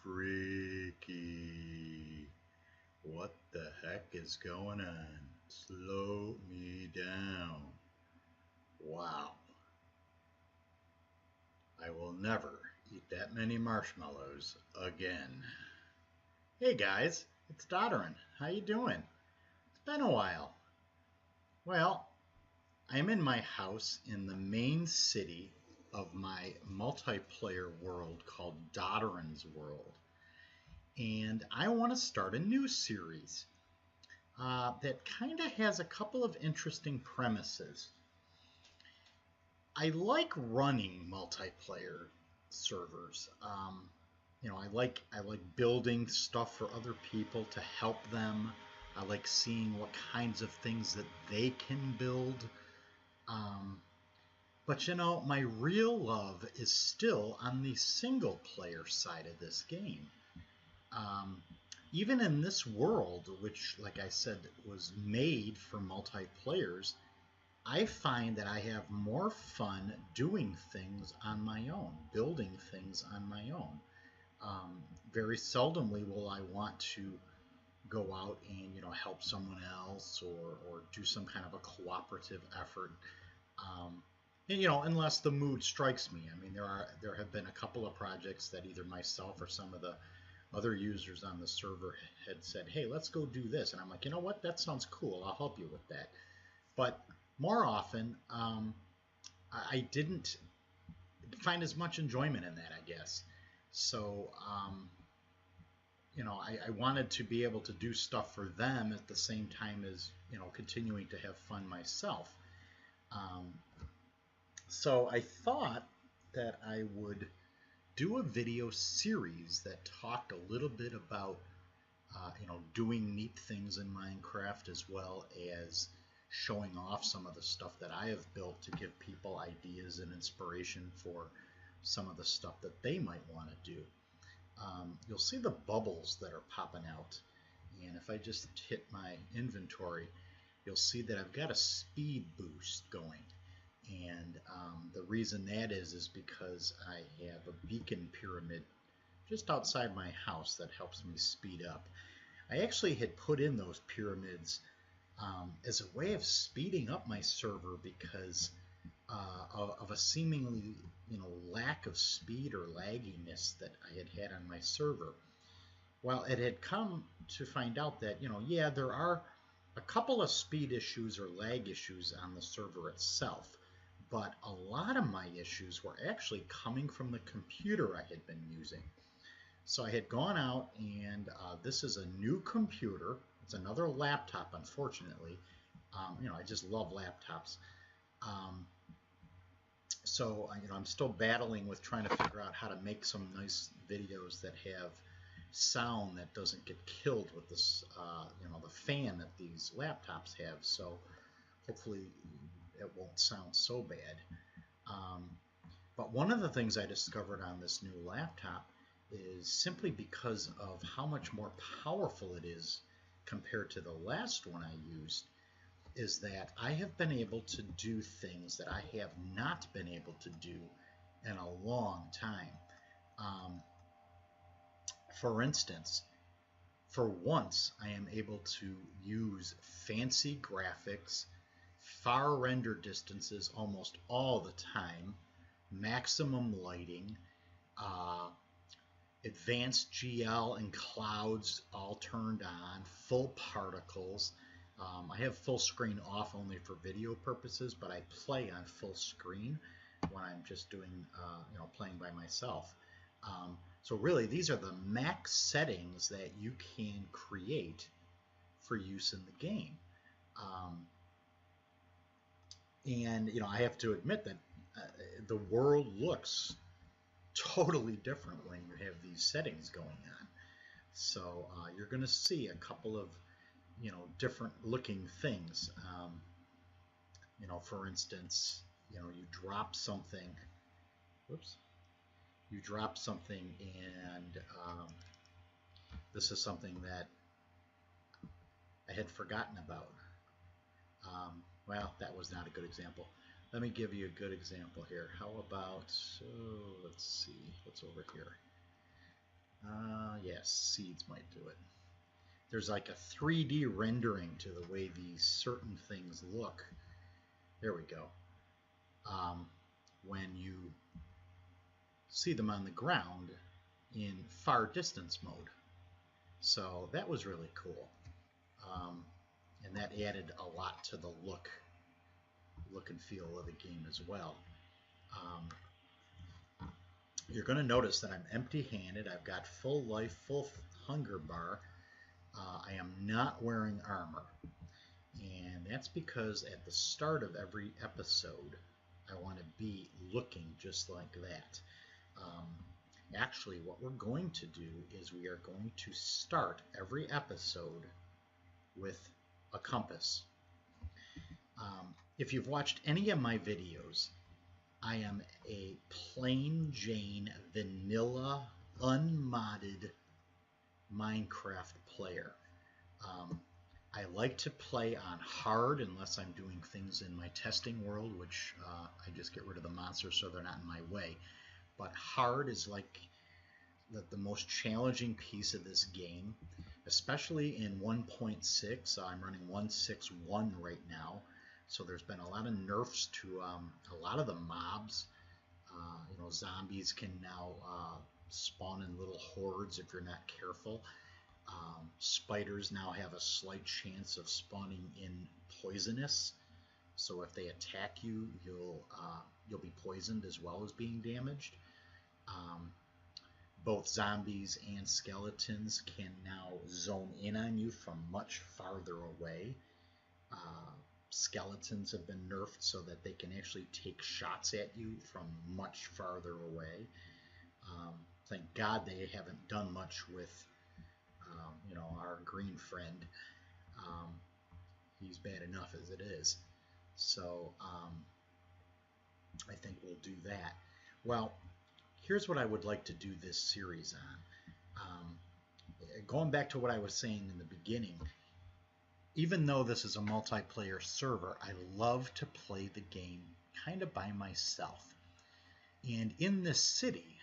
Freaky. What the heck is going on? Slow me down. Wow. I will never eat that many marshmallows again. Hey guys, it's Dotoran. How you doing? It's been a while. Well, I'm in my house in the main city of my multiplayer world called Dotoran's World. And I want to start a new series that kind of has a couple of interesting premises. I like running multiplayer servers. I like building stuff for other people to help them. I like seeing what kinds of things that they can build. But my real love is still on the single player side of this game. Even in this world, which, like I said, was made for multiplayers, I find that I have more fun doing things on my own, building things on my own. Very seldomly will I want to go out and help someone else or do some kind of a cooperative effort. Unless the mood strikes me. I mean, there have been a couple of projects that either myself or some of the other users on the server had said, hey, let's go do this. And I'm like, you know what? That sounds cool. I'll help you with that. But more often, I didn't find as much enjoyment in that, I guess. So, I wanted to be able to do stuff for them at the same time as, continuing to have fun myself. So I thought that I would do a video series that talked a little bit about doing neat things in Minecraft, as well as showing off some of the stuff that I have built to give people ideas and inspiration for some of the stuff that they might want to do. You'll see the bubbles that are popping out, and if I just hit my inventory, you'll see that I've got a speed boost going. And the reason that is because I have a beacon pyramid just outside my house that helps me speed up. I actually had put in those pyramids as a way of speeding up my server because of a seemingly lack of speed or lagginess that I had on my server. Well, it had come to find out that yeah, there are a couple of speed issues or lag issues on the server itself, but a lot of my issues were actually coming from the computer I had been using. So I had gone out, and this is a new computer. It's another laptop, unfortunately. I just love laptops. So I'm still battling with trying to figure out how to make some nice videos that have sound that doesn't get killed with this, the fan that these laptops have. So hopefully it won't sound so bad. But one of the things I discovered on this new laptop is simply because of how much more powerful it is compared to the last one I used, is that I have been able to do things that I have not been able to do in a long time. For instance, for once, I am able to use fancy graphics, far render distances almost all the time, maximum lighting, advanced GL and clouds all turned on, full particles. I have full screen off only for video purposes, but I play on full screen when I'm just doing, playing by myself. So really, these are the max settings that you can create for use in the game. And I have to admit that the world looks totally different when you have these settings going on. So you're going to see a couple of different looking things. For instance, you drop something. Whoops. You drop something, and this is something that I had forgotten about. Well, that was not a good example. Let me give you a good example here. How about, let's see, what's over here? Yes, seeds might do it. There's like a 3D rendering to the way these certain things look. There we go. When you see them on the ground in far distance mode. So that was really cool. Um, and that added a lot to the look and feel of the game as well. You're going to notice that I'm empty-handed. I've got full life, full hunger bar. I am not wearing armor. And that's because at the start of every episode, I want to be looking just like that. Actually, what we're going to do is we are going to start every episode with a compass. If you've watched any of my videos, I am a plain Jane vanilla unmodded Minecraft player. I like to play on hard unless I'm doing things in my testing world, which I just get rid of the monsters so they're not in my way. But hard is like the most challenging piece of this game, especially in 1.6. I'm running 1.6.1 right now, so there's been a lot of nerfs to a lot of the mobs. Zombies can now spawn in little hordes if you're not careful. Spiders now have a slight chance of spawning in poisonous, so if they attack you, you'll be poisoned as well as being damaged. Both zombies and skeletons can now zone in on you from much farther away. Skeletons have been nerfed so that they can actually take shots at you from much farther away. Thank God they haven't done much with our green friend. He's bad enough as it is. So I think we'll do that. Well, here's what I would like to do this series on. Going back to what I was saying in the beginning, even though this is a multiplayer server, I love to play the game kind of by myself. And in this city,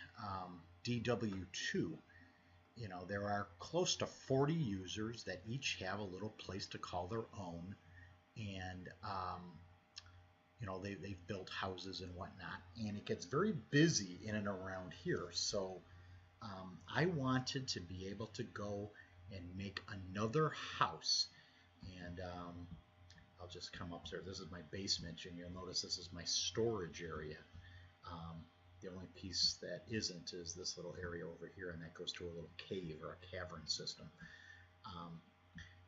DW2, there are close to 40 users that each have a little place to call their own. And, they've built houses and whatnot. And it gets very busy in and around here. So I wanted to be able to go and make another house. And I'll just come up there. This is my basement, and you'll notice this is my storage area. The only piece that isn't is this little area over here, and that goes to a little cave or a cavern system.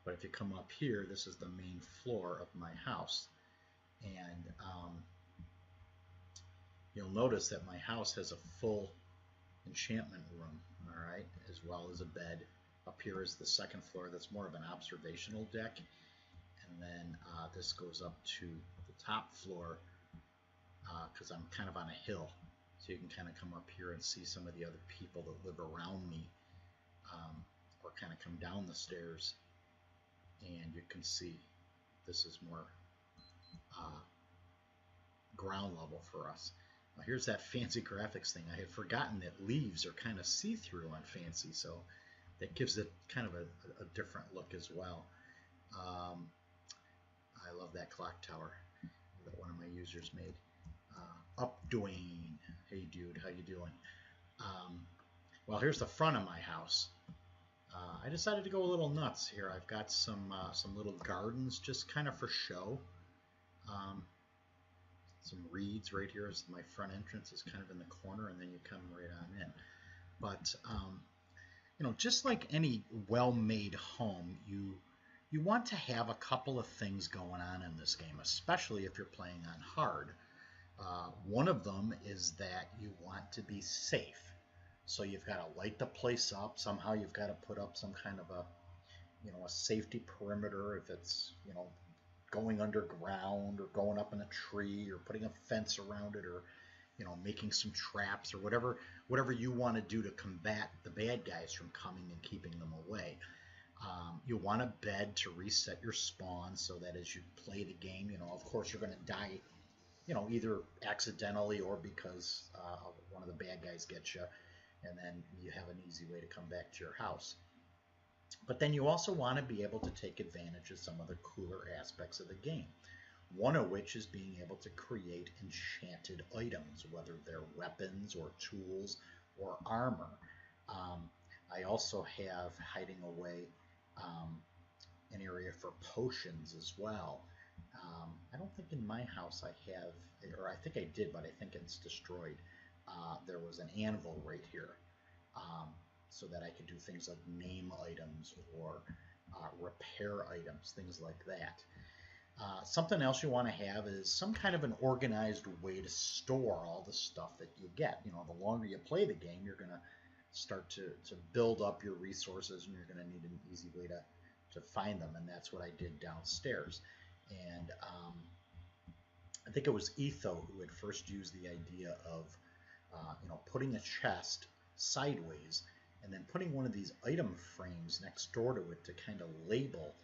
But if you come up here, this is the main floor of my house. And you'll notice that my house has a full enchantment room, all right, as well as a bed. Up here is the second floor. That's more of an observational deck. And then this goes up to the top floor because I'm kind of on a hill. So you can kind of come up here and see some of the other people that live around me, or kind of come down the stairs, and you can see this is more ground level for us. Now here's that fancy graphics thing. I had forgotten that leaves are kind of see-through on fancy, so that gives it kind of a different look as well. I love that clock tower that one of my users made. Up Dwayne, hey dude, how you doing? Well, here's the front of my house. I decided to go a little nuts here. I've got some little gardens just kind of for show. Some reeds right here is my front entrance is kind of in the corner, and then you come right on in. But just like any well-made home, you want to have a couple of things going on in this game, especially if you're playing on hard. One of them is that you want to be safe. So you've got to light the place up. Somehow you've got to put up some kind of a safety perimeter, if it's, going underground or going up in a tree or putting a fence around it, or, making some traps or whatever you want to do to combat the bad guys from coming and keeping them away. You want a bed to reset your spawn so that as you play the game, of course you're going to die, either accidentally or because one of the bad guys gets you. and then you have an easy way to come back to your house. But then you also want to be able to take advantage of some of the cooler aspects of the game. One of which is being able to create enchanted items, whether they're weapons or tools or armor. Um, I also have hiding away an area for potions as well. I don't think in my house I have, or I think I did, but I think it's destroyed. There was an anvil right here, um, so that I could do things like name items or repair items, things like that. Something else you want to have is some kind of an organized way to store all the stuff that you get. You know, the longer you play the game, you're going to start to build up your resources, and you're going to need an easy way to find them, and that's what I did downstairs. And I think it was Etho who had first used the idea of putting a chest sideways and then putting one of these item frames next door to it to kind of label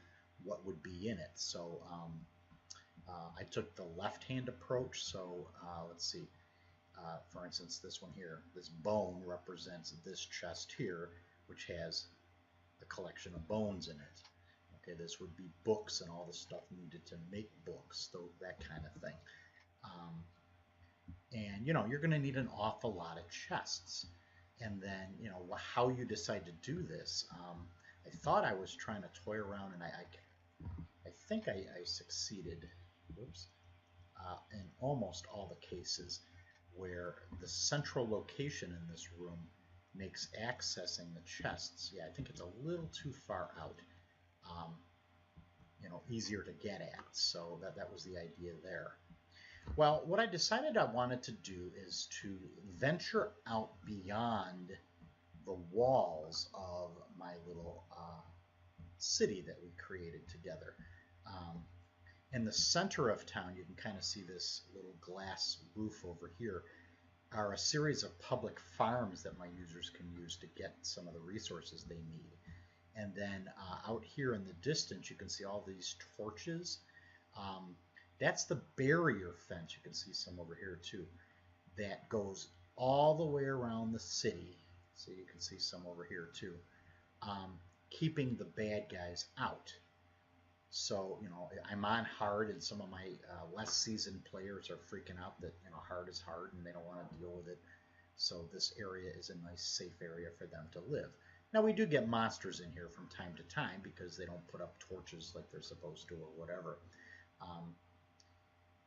what would be in it. So I took the left-hand approach. So let's see. For instance, this one here, this bone represents this chest here, which has a collection of bones in it. Okay, this would be books and all the stuff needed to make books, so that kind of thing. And you're going to need an awful lot of chests. And then how you decide to do this. I thought I was trying to toy around, and I think I succeeded. Whoops. In almost all the cases where the central location in this room makes accessing the chests. Yeah, I think it's a little too far out. Easier to get at. So that was the idea there. Well, what I decided I wanted to do is to venture out beyond the walls of my little city that we created together. In the center of town, you can kind of see this little glass roof over here, are a series of public farms that my users can use to get some of the resources they need. And then out here in the distance, you can see all these torches. That's the barrier fence. You can see some over here too. That goes all the way around the city. So you can see some over here too. Keeping the bad guys out. So, I'm on hard, and some of my less seasoned players are freaking out that, hard is hard and they don't want to deal with it. So this area is a nice, safe area for them to live. Now, we do get monsters in here from time to time because they don't put up torches like they're supposed to or whatever.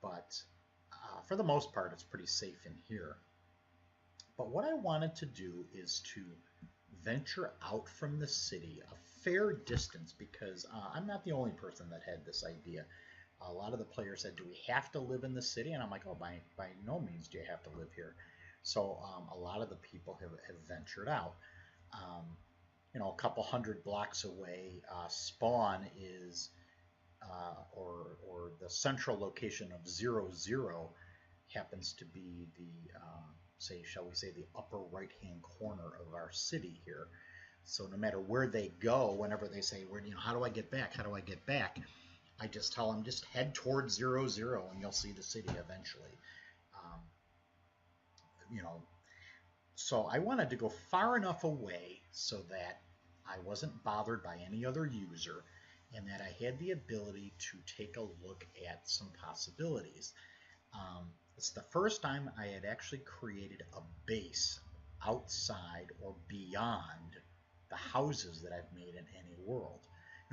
But for the most part, it's pretty safe in here. But what I wanted to do is to venture out from the city a fair distance, because I'm not the only person that had this idea. A lot of the players said, do we have to live in the city? And I'm like, oh, by no means do you have to live here. So a lot of the people have ventured out. A couple hundred blocks away, spawn is, or the central location of 00 happens to be the, shall we say, the upper right-hand corner of our city here. So no matter where they go, whenever they say, how do I get back? How do I get back? I just tell them, just head towards 00 and you'll see the city eventually. So I wanted to go far enough away so that I wasn't bothered by any other user, and that I had the ability to take a look at some possibilities. It's the first time I had actually created a base outside or beyond the houses that I've made in any world.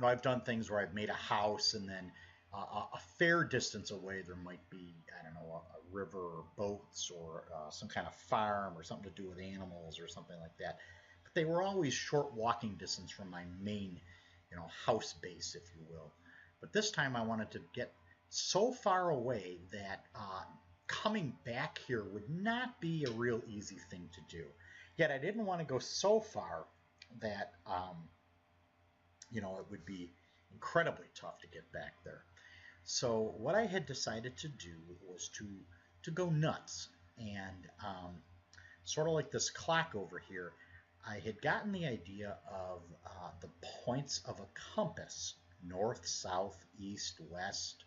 I've done things where I've made a house, and then a fair distance away there might be, I don't know, a river or boats or some kind of farm or something to do with animals or something like that. But they were always short walking distance from my main, house base, if you will. But this time I wanted to get so far away that coming back here would not be a real easy thing to do. Yet I didn't want to go so far that it would be incredibly tough to get back there. So what I had decided to do was to go nuts, and sort of like this clock over here, I had gotten the idea of the points of a compass: north, south, east, west,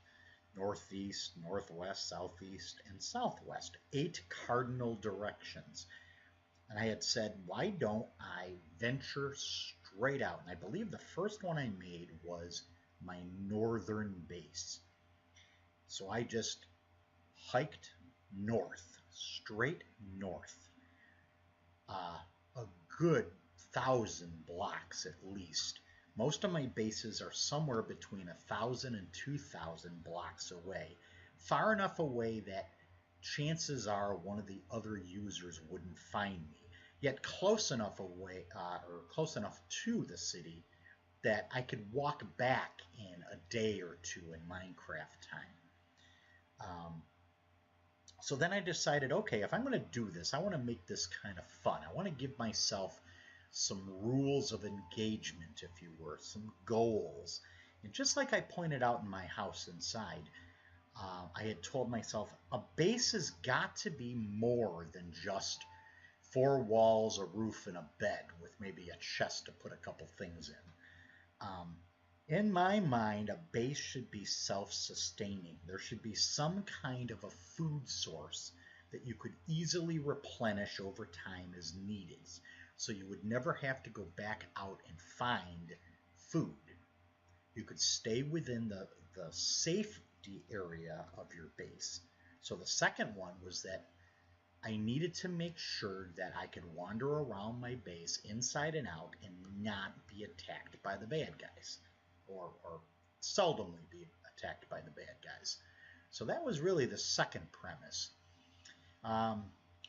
northeast, northwest, southeast, and southwest. 8 cardinal directions. And I had said, why don't I venture straight out? And I believe the first one I made was my northern base. So I just hiked north, straight north, a good 1,000 blocks at least. Most of my bases are somewhere between 1,000 and 2,000 blocks away, far enough away that chances are one of the other users wouldn't find me, yet close enough away or close enough to the city that I could walk back in a day or two in Minecraft time. So then I decided, okay, if I'm going to do this, I want to make this kind of fun. I want to give myself some rules of engagement, if you were, some goals. And just like I pointed out in my house inside, I had told myself a base has got to be more than just four walls, a roof, and a bed with maybe a chest to put a couple things in. In my mind, a base should be self-sustaining. There should be some kind of a food source that you could easily replenish over time as needed. So you would never have to go back out and find food. You could stay within the safety area of your base. So the second one was that I needed to make sure that I could wander around my base inside and out and not be attacked by the bad guys, or seldomly be attacked by the bad guys. So that was really the second premise.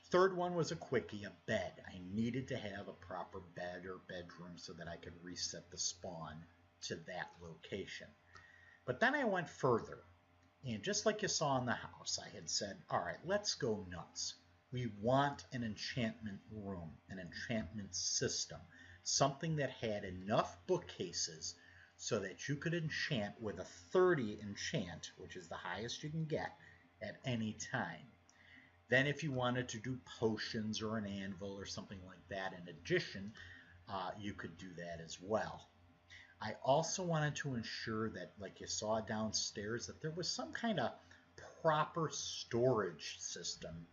Third one was a quickie, a bed. I needed to have a proper bed or bedroom so that I could reset the spawn to that location. But then I went further, and just like you saw in the house, I had said, all right, let's go nuts. We want an enchantment room, an enchantment system, something that had enough bookcases so that you could enchant with a 30 enchant, which is the highest you can get at any time. Then if you wanted to do potions or an anvil or something like that in addition, you could do that as well. I also wanted to ensure that, like you saw downstairs, that there was some kind of proper storage system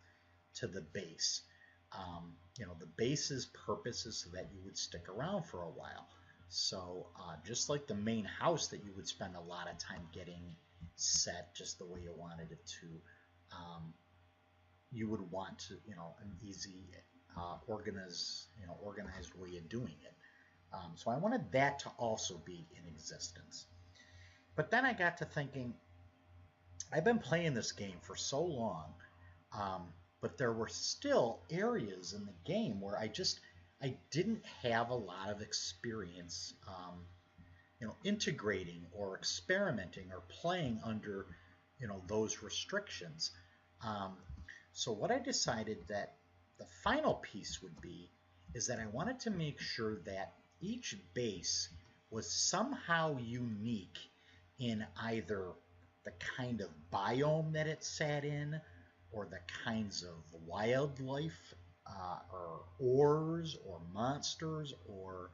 to the base. The base's purpose is so that you would stick around for a while. So just like the main house that you would spend a lot of time getting set just the way you wanted it to, you would want to, an easy, organized way of doing it. So I wanted that to also be in existence. But then I got to thinking, I've been playing this game for so long, but there were still areas in the game where I didn't have a lot of experience, integrating or experimenting or playing under, those restrictions. So what I decided that the final piece would be is that I wanted to make sure that each base was somehow unique in either the kind of biome that it sat in, or the kinds of wildlife, or ores, or monsters, or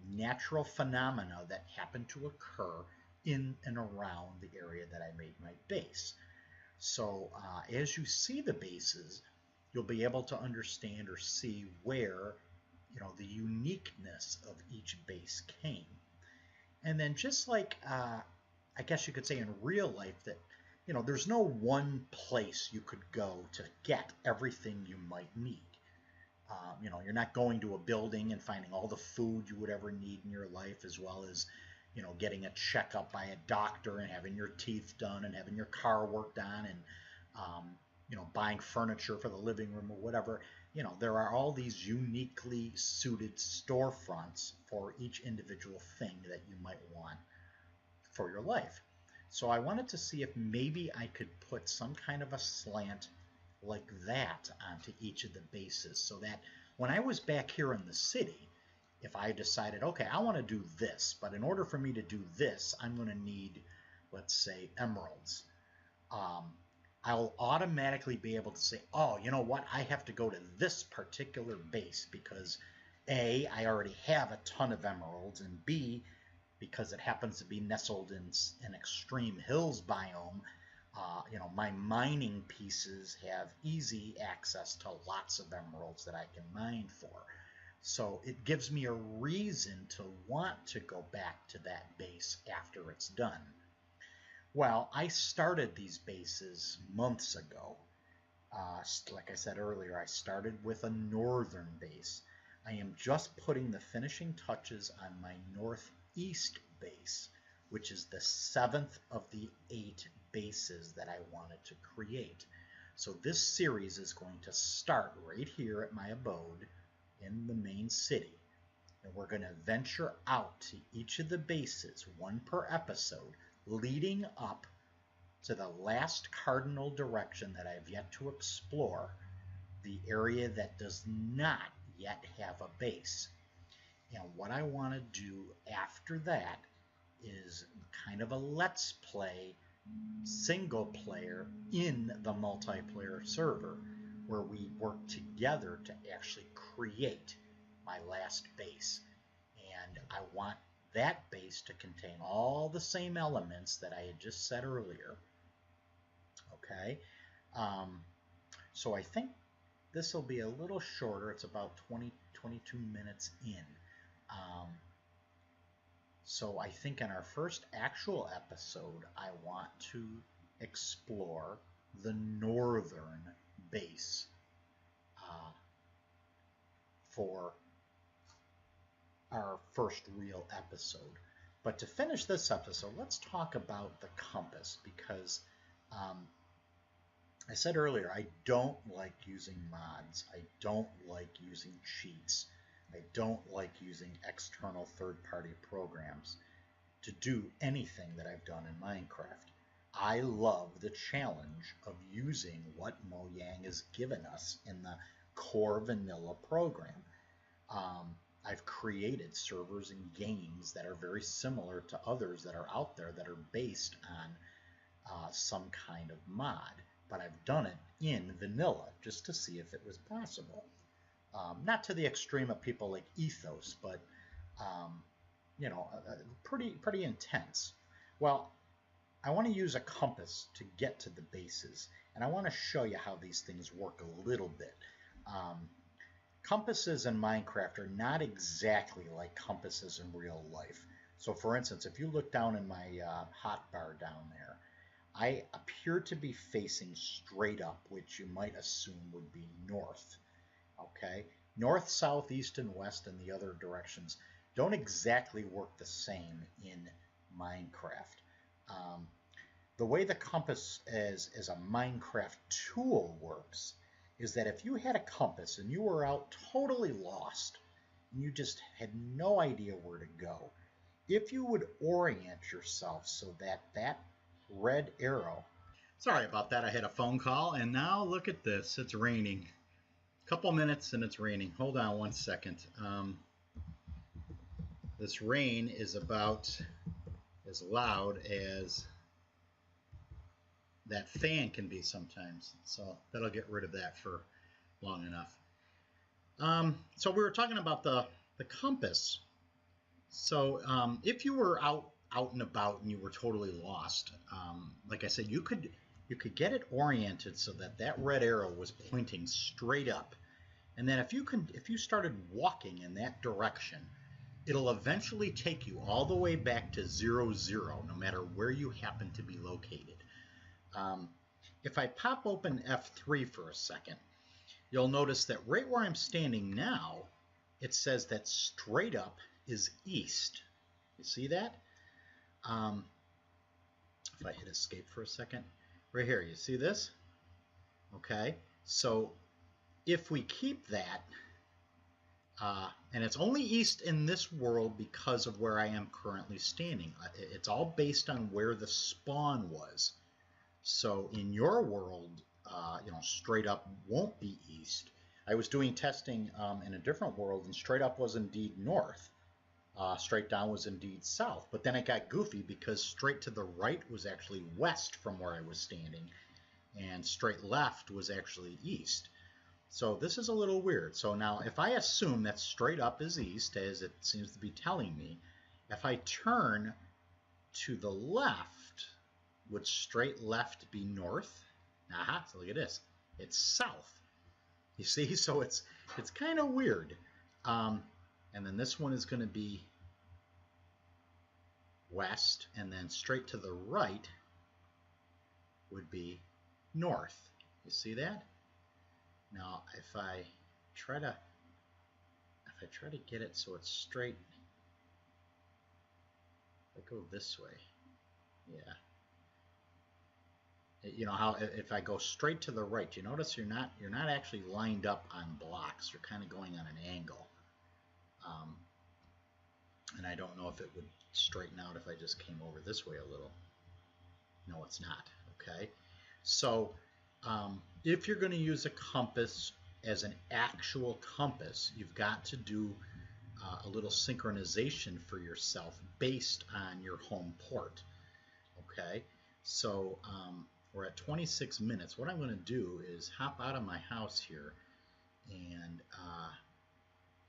natural phenomena that happen to occur in and around the area that I made my base. So as you see the bases, you'll be able to understand or see where the uniqueness of each base came. And then just like I guess you could say in real life that there's no one place you could go to get everything you might need. You're not going to a building and finding all the food you would ever need in your life, as well as getting a checkup by a doctor and having your teeth done and having your car worked on, and buying furniture for the living room or whatever. There are all these uniquely suited storefronts for each individual thing that you might want for your life. So I wanted to see if maybe I could put some kind of a slant like that onto each of the bases, so that when I was back here in the city, if I decided, okay, I want to do this, but in order for me to do this, I'm going to need, let's say, emeralds. I'll automatically be able to say, oh, you know what, I have to go to this particular base because A, I already have a ton of emeralds, and B, because it happens to be nestled in an extreme hills biome, my mining pieces have easy access to lots of emeralds that I can mine for. So it gives me a reason to want to go back to that base after it's done. Well, I started these bases months ago. Like I said earlier, I started with a northern base. I am just putting the finishing touches on my northeast base, which is the 7th of the 8 bases that I wanted to create. So this series is going to start right here at my abode in the main city. And we're going to venture out to each of the bases, one per episode, leading up to the last cardinal direction that I've yet to explore, the area that does not yet have a base. And what I want to do after that is kind of a let's play single player in the multiplayer server where we work together to actually create my last base. And I want that base to contain all the same elements that I had just said earlier. Okay, so I think this will be a little shorter. It's about 22 minutes in. So I think in our first actual episode, I want to explore the northern base for our first real episode. But to finish this episode, let's talk about the compass, because I said earlier, I don't like using mods. I don't like using cheats. I don't like using external third-party programs to do anything that I've done in Minecraft. I love the challenge of using what Mojang has given us in the core vanilla program. I've created servers and games that are very similar to others that are out there that are based on some kind of mod. But I've done it in vanilla just to see if it was possible. Not to the extreme of people like Ethos, but you know, pretty intense. Well, I want to use a compass to get to the bases, and I want to show you how these things work a little bit. Compasses in Minecraft are not exactly like compasses in real life. So for instance, if you look down in my hotbar down there, I appear to be facing straight up, which you might assume would be north. Okay? North, south, east, and west, and the other directions don't exactly work the same in Minecraft. The way the compass as a Minecraft tool works is that if you had a compass and you were out totally lost, and you just had no idea where to go, if you would orient yourself so that that red arrow... Sorry about that, I had a phone call, and now look at this, it's raining. A couple minutes and it's raining. Hold on one second. This rain is about as loud as that fan can be sometimes, so that'll get rid of that for long enough. So we were talking about the compass. So if you were out and about and you were totally lost, like I said, you could get it oriented so that that red arrow was pointing straight up, and then if you started walking in that direction, it'll eventually take you all the way back to 0, 0, no matter where you happen to be located. If I pop open F3 for a second, you'll notice that right where I'm standing now, it says that straight up is east. You see that? If I hit escape for a second, right here, you see this? Okay, so if we keep that, and it's only east in this world because of where I am currently standing. It's all based on where the spawn was. So in your world, you know, straight up won't be east. I was doing testing in a different world, and straight up was indeed north. Straight down was indeed south. But then it got goofy because straight to the right was actually west from where I was standing, and straight left was actually east. So this is a little weird. So now if I assume that straight up is east, as it seems to be telling me, if I turn to the left, would straight left be north? Aha, so look at this. It's south. You see, so it's kind of weird. And then this one is going to be west, and then straight to the right would be north. You see that? Now, if I try to get it so it's straight, I go this way. Yeah. You know how if I go straight to the right, you notice you're not actually lined up on blocks. You're kind of going on an angle. And I don't know if it would straighten out if I just came over this way a little. No, it's not. Okay. So if you're going to use a compass as an actual compass, you've got to do a little synchronization for yourself based on your home port. Okay. So we're at 26 minutes. What I'm going to do is hop out of my house here and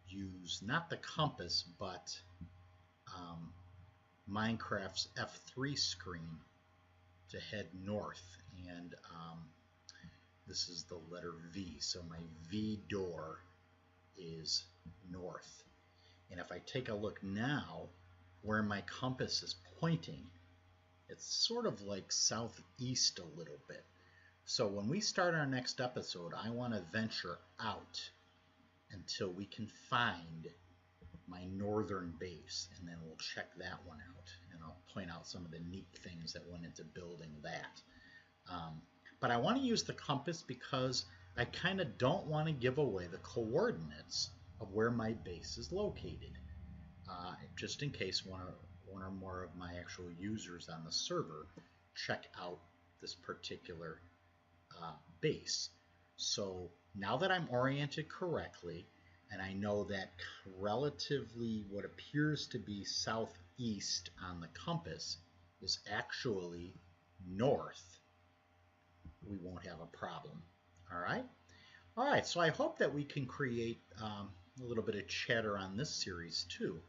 use not the compass, but Minecraft's F3 screen to head north. And this is the letter V. So my V door is north. And if I take a look now, where my compass is pointing, it's sort of like southeast a little bit. So when we start our next episode, I want to venture out until we can find my northern base, and then we'll check that one out, and I'll point out some of the neat things that went into building that. But I want to use the compass because I kind of don't want to give away the coordinates of where my base is located, just in case one or more of my actual users on the server check out this particular base. So now that I'm oriented correctly, and I know that relatively what appears to be southeast on the compass is actually north, we won't have a problem. All right? All right, so I hope that we can create a little bit of chatter on this series too.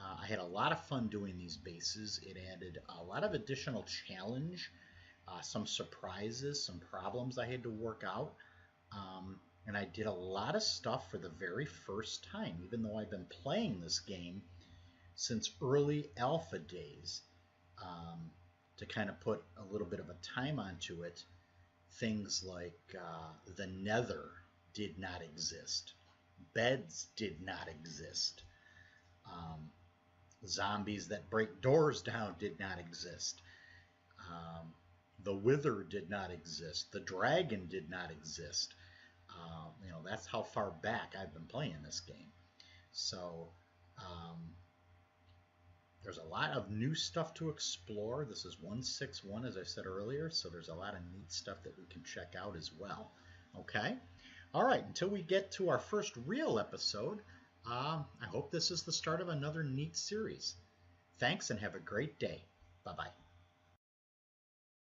I had a lot of fun doing these bases. It added a lot of additional challenge, some surprises, some problems I had to work out. And I did a lot of stuff for the very first time, even though I've been playing this game since early alpha days. To kind of put a little bit of a time onto it, things like the Nether did not exist. Beds did not exist. Zombies that break doors down did not exist. The Wither did not exist. The Dragon did not exist. You know, that's how far back I've been playing this game. So there's a lot of new stuff to explore. This is 161, as I said earlier, so there's a lot of neat stuff that we can check out as well. Okay? All right, until we get to our first real episode, I hope this is the start of another neat series. Thanks and have a great day. Bye-bye.